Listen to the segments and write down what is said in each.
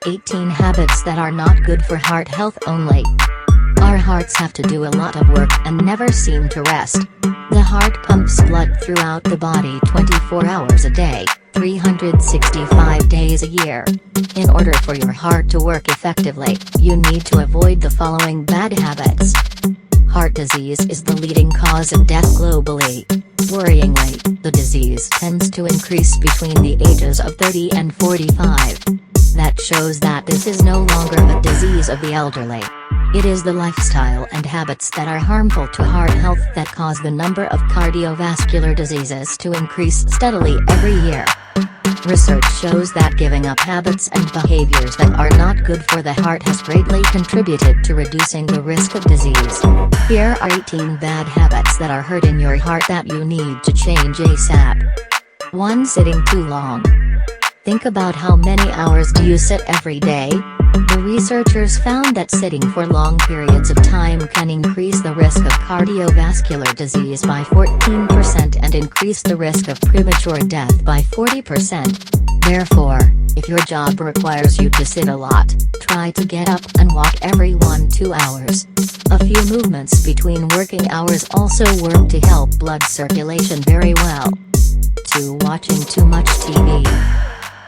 18 habits that are not good for heart health only. Our hearts have to do a lot of work and never seem to rest. The heart pumps blood throughout the body 24 hours a day, 365 days a year. In order for your heart to work effectively, you need to avoid the following bad habits. Heart disease is the leading cause of death globally. Worryingly, the disease tends to increase between the ages of 30 and 45. That shows that this is no longer a disease of the elderly. It is the lifestyle and habits that are harmful to heart health that cause the number of cardiovascular diseases to increase steadily every year. Research shows that giving up habits and behaviors that are not good for the heart has greatly contributed to reducing the risk of disease. Here are 18 bad habits that are hurting your heart that you need to change ASAP. 1. Sitting too long. Think about how many hours do you sit every day? The researchers found that sitting for long periods of time can increase the risk of cardiovascular disease by 14% and increase the risk of premature death by 40%. Therefore, if your job requires you to sit a lot, try to get up and walk every 1-2 hours. A few movements between working hours also work to help blood circulation very well. 2. Watching too much TV.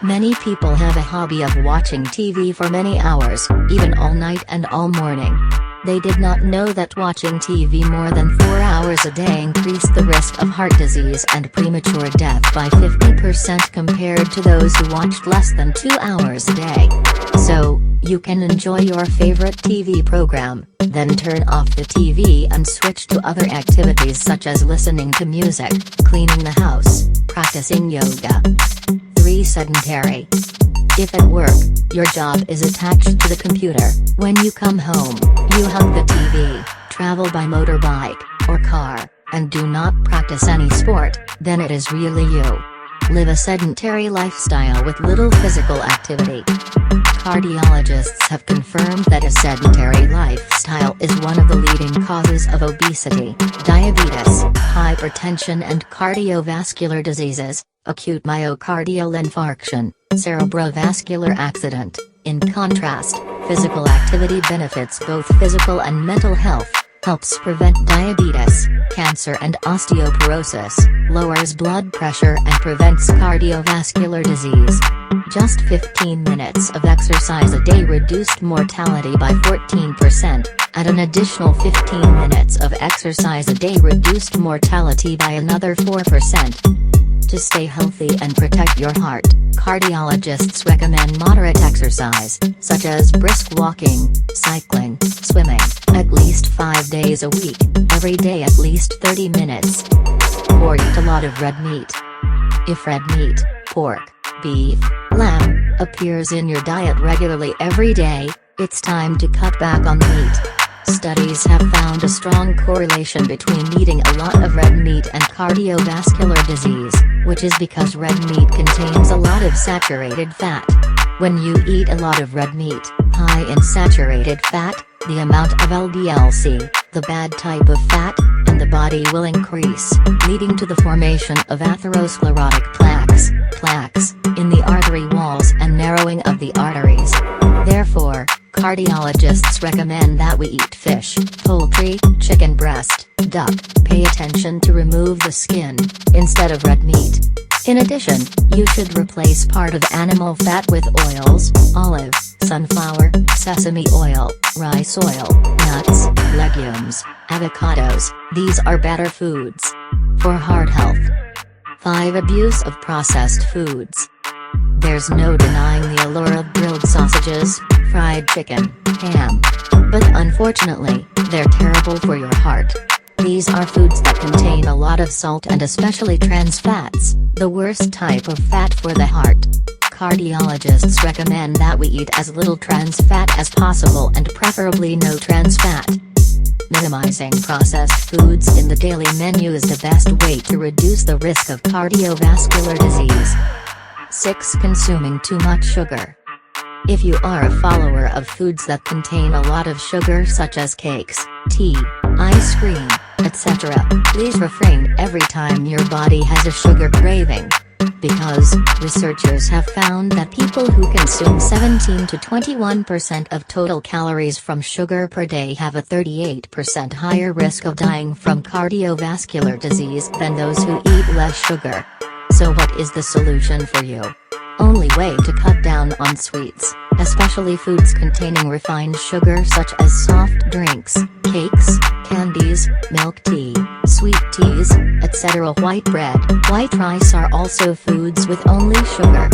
Many people have a hobby of watching TV for many hours, even all night and all morning. They did not know that watching TV more than 4 hours a day increased the risk of heart disease and premature death by 50% compared to those who watched less than 2 hours a day. So, you can enjoy your favorite TV program, then turn off the TV and switch to other activities such as listening to music, cleaning the house, practicing yoga. 3. Sedentary. If at work, your job is attached to the computer, when you come home, you hug the TV, travel by motorbike, or car, and do not practice any sport, then it is really you. Live a sedentary lifestyle with little physical activity. Cardiologists have confirmed that a sedentary lifestyle is one of the leading causes of obesity, diabetes, hypertension and cardiovascular diseases, acute myocardial infarction, cerebrovascular accident. In contrast, physical activity benefits both physical and mental health, helps prevent diabetes, cancer and osteoporosis, lowers blood pressure and prevents cardiovascular disease. Just 15 minutes of exercise a day reduced mortality by 14%, and an additional 15 minutes of exercise a day reduced mortality by another 4%. To stay healthy and protect your heart, cardiologists recommend moderate exercise, such as brisk walking, cycling, swimming, at least 5 days a week, every day at least 30 minutes. 4. Eat a lot of red meat. If red meat, pork, beef, lamb, appears in your diet regularly every day, it's time to cut back on meat. Studies have found a strong correlation between eating a lot of red meat and cardiovascular disease, which is because red meat contains a lot of saturated fat. When you eat a lot of red meat, high in saturated fat, the amount of LDL-C, the bad type of fat, in the body will increase, leading to the formation of atherosclerotic plaques in the artery walls and narrowing of the arteries. Therefore, cardiologists recommend that we eat fish, poultry, chicken breast, duck, pay attention to remove the skin, instead of red meat. In addition, you should replace part of animal fat with oils, olive, sunflower, sesame oil, rice oil, nuts, legumes, avocados. These are better foods for heart health. 5. Abuse of processed foods. There's no denying the allure of grilled sausages, fried chicken, ham. But unfortunately, they're terrible for your heart. These are foods that contain a lot of salt and especially trans fats, the worst type of fat for the heart. Cardiologists recommend that we eat as little trans fat as possible and preferably no trans fat. Minimizing processed foods in the daily menu is the best way to reduce the risk of cardiovascular disease. 6. Consuming too much sugar. If you are a follower of foods that contain a lot of sugar such as cakes, tea, ice cream, etc., please refrain every time your body has a sugar craving. Because, researchers have found that people who consume 17 to 21% of total calories from sugar per day have a 38% higher risk of dying from cardiovascular disease than those who eat less sugar. So what is the solution for you? Only way to cut down on sweets, especially foods containing refined sugar such as soft drinks, cakes, candies, milk tea, sweet teas, etc. White bread, white rice are also foods with only sugar.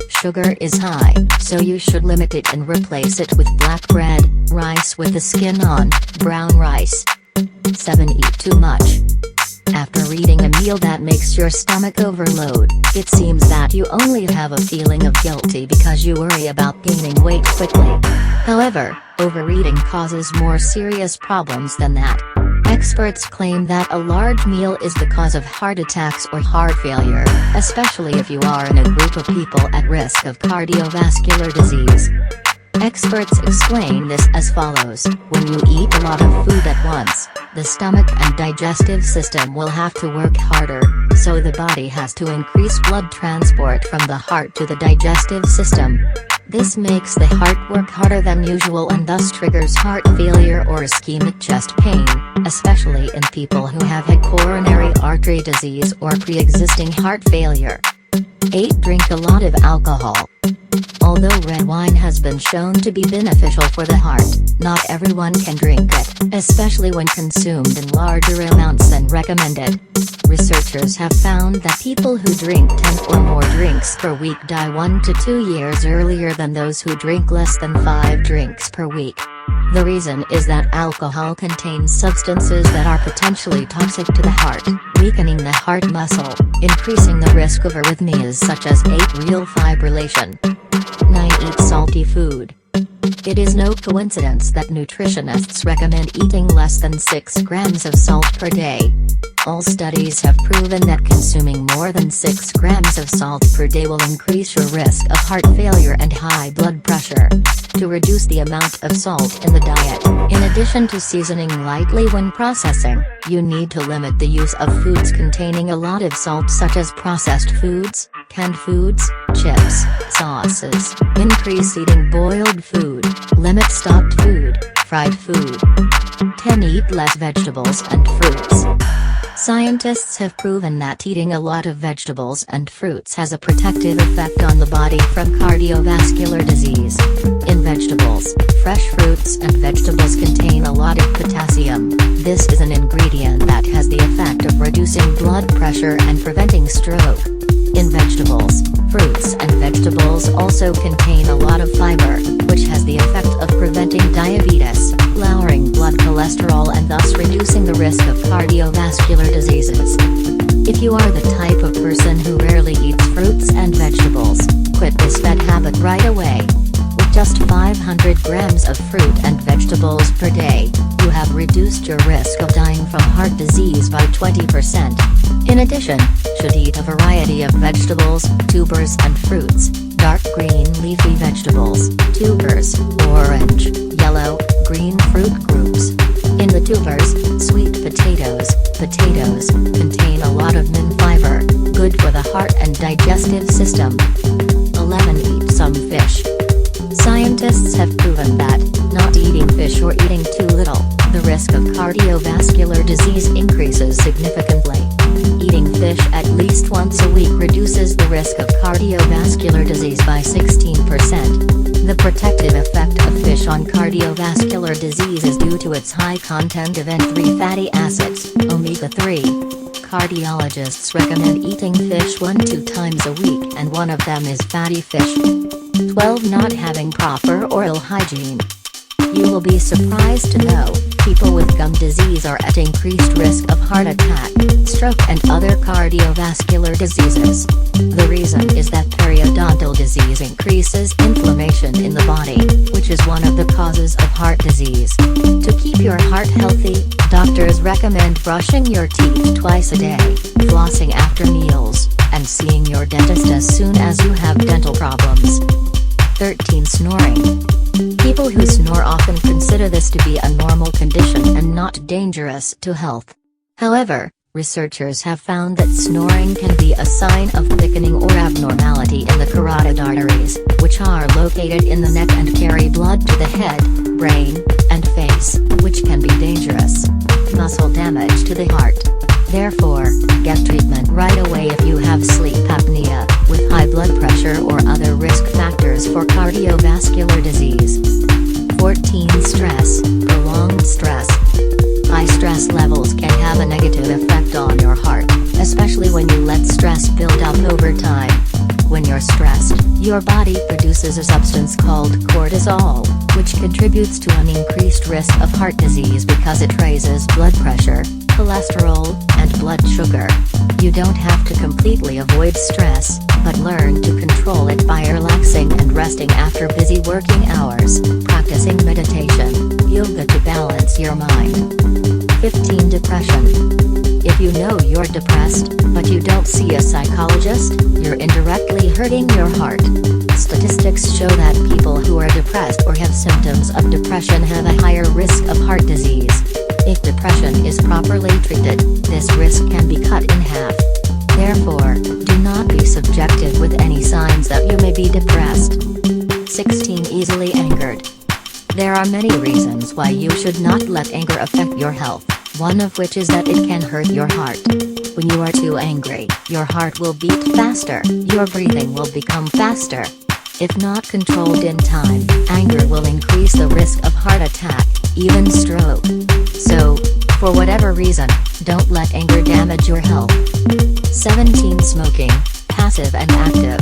Sugar is high, so you should limit it and replace it with black bread, rice with the skin on, brown rice. 7. Eat too much. After eating a meal that makes your stomach overload, it seems that you only have a feeling of guilty because you worry about gaining weight quickly. However, overeating causes more serious problems than that. Experts claim that a large meal is the cause of heart attacks or heart failure, especially if you are in a group of people at risk of cardiovascular disease. Experts explain this as follows: when you eat a lot of food at once, the stomach and digestive system will have to work harder, so the body has to increase blood transport from the heart to the digestive system. This makes the heart work harder than usual and thus triggers heart failure or ischemic chest pain, especially in people who have had coronary artery disease or pre-existing heart failure. 8. Drink a lot of alcohol. Although red wine has been shown to be beneficial for the heart, not everyone can drink it, especially when consumed in larger amounts than recommended. Researchers have found that people who drink 10 or more drinks per week die 1 to 2 years earlier than those who drink less than 5 drinks per week. The reason is that alcohol contains substances that are potentially toxic to the heart, weakening the heart muscle, increasing the risk of arrhythmias such as atrial fibrillation. 9. Eat salty food. It is no coincidence that nutritionists recommend eating less than 6 grams of salt per day. All studies have proven that consuming more than 6 grams of salt per day will increase your risk of heart failure and high blood pressure. To reduce the amount of salt in the diet, in addition to seasoning lightly when processing, you need to limit the use of foods containing a lot of salt such as processed foods, canned foods, chips, sauces. Increase eating boiled food, limit stocked food, fried food. 10. Eat less vegetables and fruits. Scientists have proven that eating a lot of vegetables and fruits has a protective effect on the body from cardiovascular disease. In vegetables, fresh fruits and vegetables contain a lot of potassium. This is an ingredient that has the effect of reducing blood pressure and preventing stroke. In vegetables, fruits and vegetables also contain a lot of fiber, which has the effect of preventing diabetes, lowering blood cholesterol and thus reducing the risk of cardiovascular diseases. If you are the type of person who rarely eats fruits and vegetables, quit this bad habit right away. With just 500 grams of fruit and vegetables per day, you have reduced your risk of dying from heart disease by 20%. In addition, should eat a variety of vegetables, tubers and fruits, dark green leafy vegetables, tubers, orange, yellow, green fruit groups. In the tubers, sweet potatoes contain a lot of min fiber, good for the heart and digestive system. 11. Eat some fish. Scientists have proven that, not eating fish or eating too little, the risk of cardiovascular disease increases significantly. Eating fish at least once a week reduces the risk of cardiovascular disease by 16%. The protective effect of fish on cardiovascular disease is due to its high content of N3 fatty acids, omega-3. Cardiologists recommend eating fish 1-2 times a week and one of them is fatty fish. 12. Not having proper oral hygiene. You will be surprised to know, people with gum disease are at increased risk of heart attack, stroke and other cardiovascular diseases. The reason is that periodontal disease increases inflammation in the body, which is one of the causes of heart disease. To keep your heart healthy, doctors recommend brushing your teeth twice a day, flossing after meals, and seeing your dentist as soon as you have dental problems. 13. Snoring. People who snore often consider this to be a normal condition and not dangerous to health. However, Researchers have found that snoring can be a sign of thickening or abnormality in the carotid arteries, which are located in the neck and carry blood to the head, brain, and face, which can be dangerous. Muscle damage to the heart. Therefore, get treatment right away if you have sleep apnea, with high blood pressure or other risk factors for cardiovascular disease. 14. Stress. Prolonged stress. High stress levels can have a negative effect on your heart, especially when you let stress build up over time. When you're stressed, your body produces a substance called cortisol, which contributes to an increased risk of heart disease because it raises blood pressure, cholesterol, and blood sugar. You don't have to completely avoid stress, but learn to control it by relaxing and resting after busy working hours, practicing meditation, yoga to balance your mind. 15. Depression. If you know you're depressed, but you don't see a psychologist, you're indirectly hurting your heart. Statistics show that people who are depressed or have symptoms of depression have a higher risk of heart disease. If depression is properly treated, this risk can be cut in half. Therefore, do not be subjective with any signs that you may be depressed. 16. Easily angered. There are many reasons why you should not let anger affect your health, one of which is that it can hurt your heart. When you are too angry, your heart will beat faster, your breathing will become faster. If not controlled in time, anger will increase the risk of heart attack, even stroke. So, for whatever reason, don't let anger damage your health. 17. Smoking, passive and active.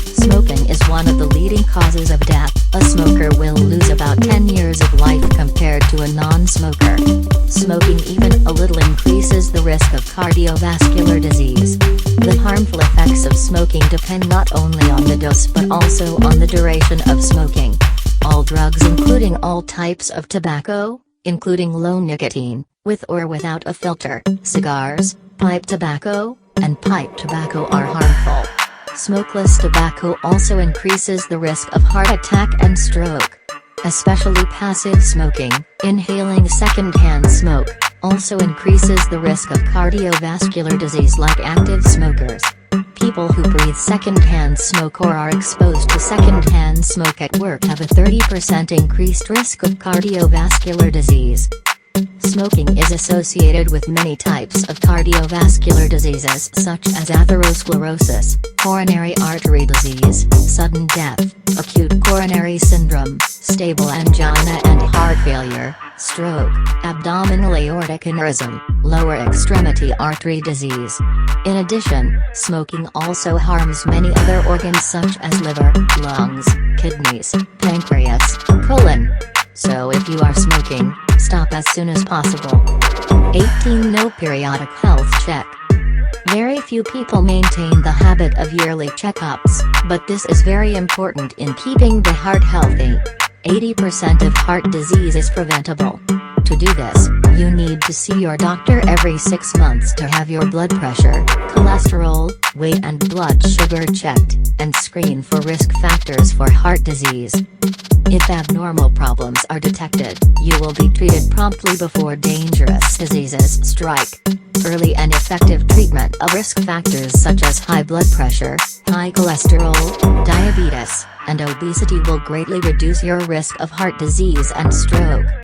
Smoking is one of the leading causes of death. A smoker will lose about 10 years of life compared to a non-smoker. Smoking even a little increases the risk of cardiovascular disease. The harmful effects of smoking depend not only on the dose but also on the duration of smoking. All drugs, including all types of tobacco, including low nicotine, with or without a filter, cigars, pipe tobacco, and pipe tobacco are harmful. Smokeless tobacco also increases the risk of heart attack and stroke. Especially passive smoking, inhaling secondhand smoke, also increases the risk of cardiovascular disease like active smokers. People who breathe secondhand smoke or are exposed to secondhand smoke at work have a 30% increased risk of cardiovascular disease. Smoking is associated with many types of cardiovascular diseases such as atherosclerosis, coronary artery disease, sudden death, acute coronary syndrome, stable angina and heart failure, stroke, abdominal aortic aneurysm, lower extremity artery disease. In addition, smoking also harms many other organs such as liver, lungs, kidneys, pancreas, colon. So if you are smoking, stop as soon as possible. 18. No periodic health check. Very few people maintain the habit of yearly checkups, but this is very important in keeping the heart healthy. 80% of heart disease is preventable. To do this, you need to see your doctor every 6 months to have your blood pressure, cholesterol, weight and blood sugar checked, and screen for risk factors for heart disease. If abnormal problems are detected, you will be treated promptly before dangerous diseases strike. Early and effective treatment of risk factors such as high blood pressure, high cholesterol, diabetes, and obesity will greatly reduce your risk of heart disease and stroke.